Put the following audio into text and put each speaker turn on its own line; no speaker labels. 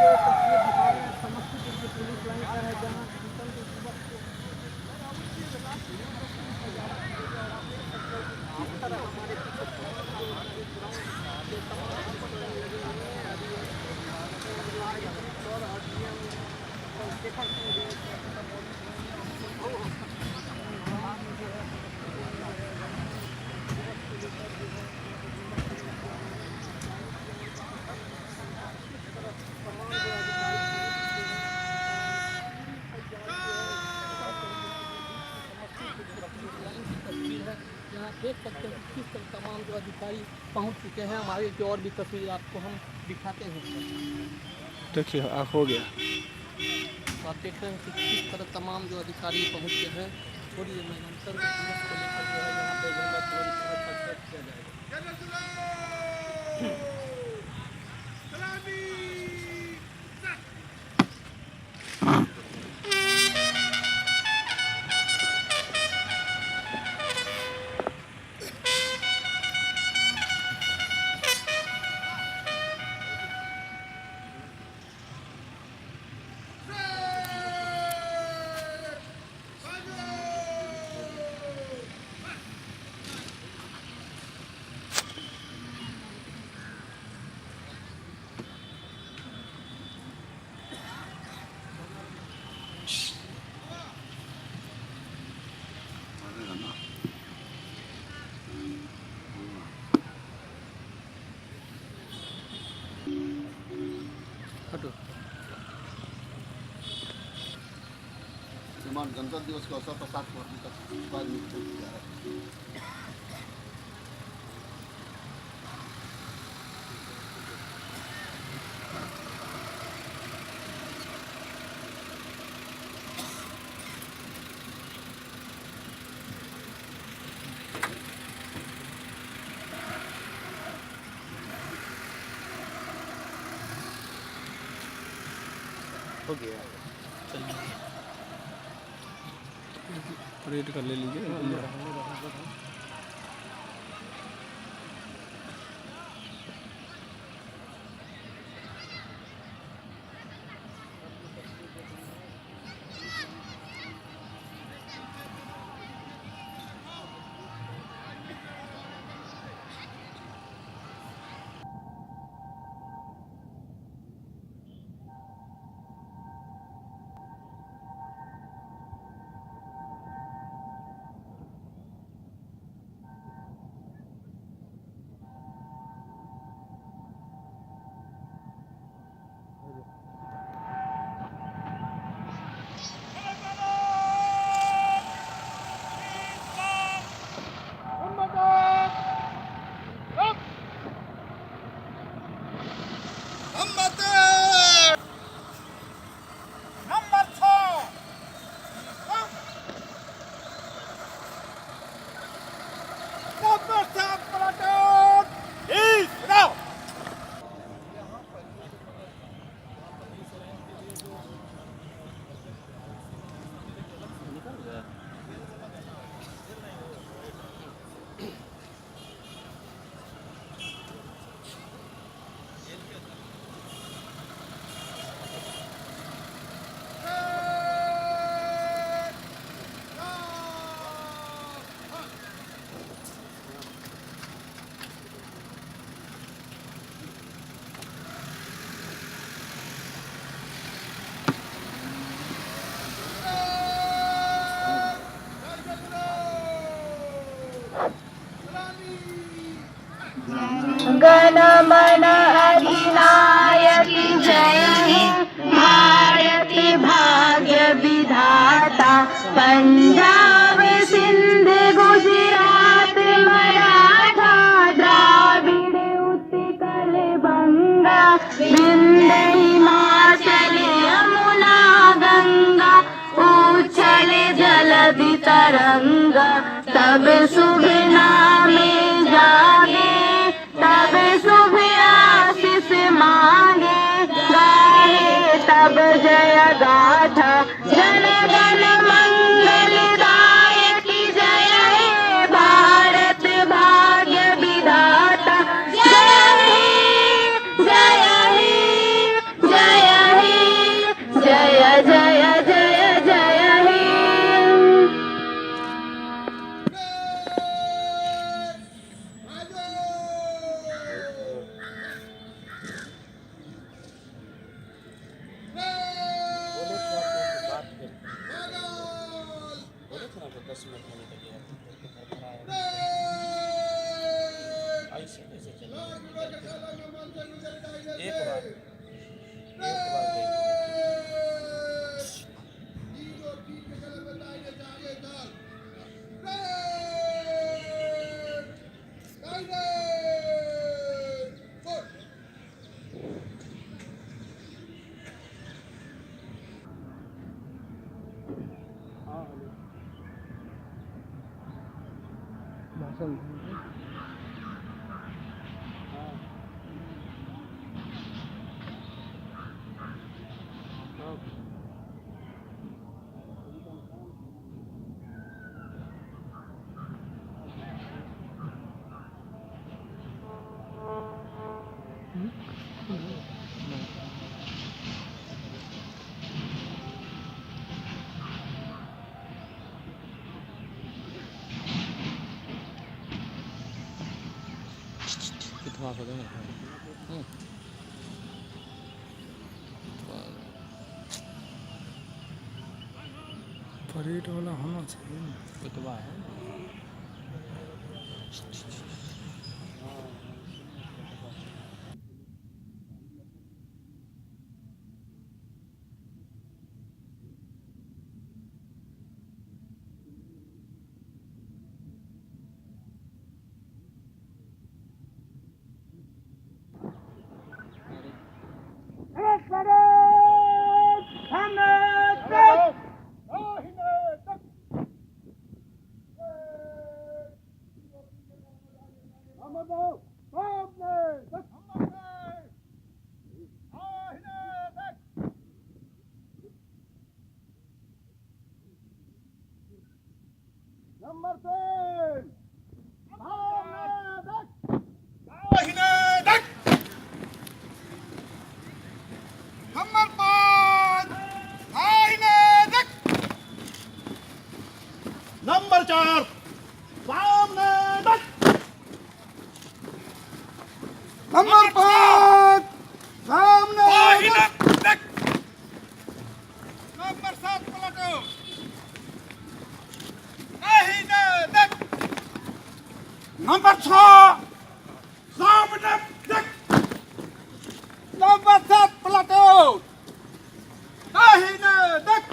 ये तस्वीर दिखा रहे हैं समस्तीपुर की पुलिस लाइन का है, जहाँ शीतल के युवक को किस तरह हमारे पीछे तमाम जो हमारे ग्राउंड के तमाम उपकरण लगे हुए हैं। अभी और आरटीएम शेखर सिंह जो ग्राउंड में जो है युवक को लेकर जो है तमाम जो अधिकारी तस्वीर है, यहाँ देख सकते हैं किस तरह तमाम जो अधिकारी पहुँच चुके हैं। हमारे जो और भी तस्वीर आपको हम दिखाते हैं।
देखिए हो गया।
तो आप देख रहे हैं कि किस तरह तमाम जो अधिकारी पहुँच गए हैं। थोड़ी देर में गणतंत्र दिवस को लेकर जो है यहाँ पे झंडा पूरी तरह चर्चा किया जाएगा।
गणतंत्र दिवस के अवसर पर 7 फरवरी तक किया जा रहा है।
हो गया, चलिए परेड कर ले लीजिए।
गण मन अधिनायक जय हे भारती भाग्य विधाता। पंजाब सिंध गुजरात मराठा द्राविड़ उत्कल बंगा विंध्य हिमाचल यमुना गंगा उच्छल जलधि तरंगा। तब शुभ नामे जागे तब शुभ आशीष मांगे गाए तब जय गाथा। जन गण मंगल दायक जय हे भारत भाग्य विधाता। जय हे जय हे जय
समझे कितना हो गया परेड वाला होना चाहिए इतवा है
नंबर 4 सामने देख। नंबर 5 सामने देख। नंबर 7 पलटो दाहिने देख। नंबर 6 सामने देख। नंबर 7 पलटो दाहिने देख।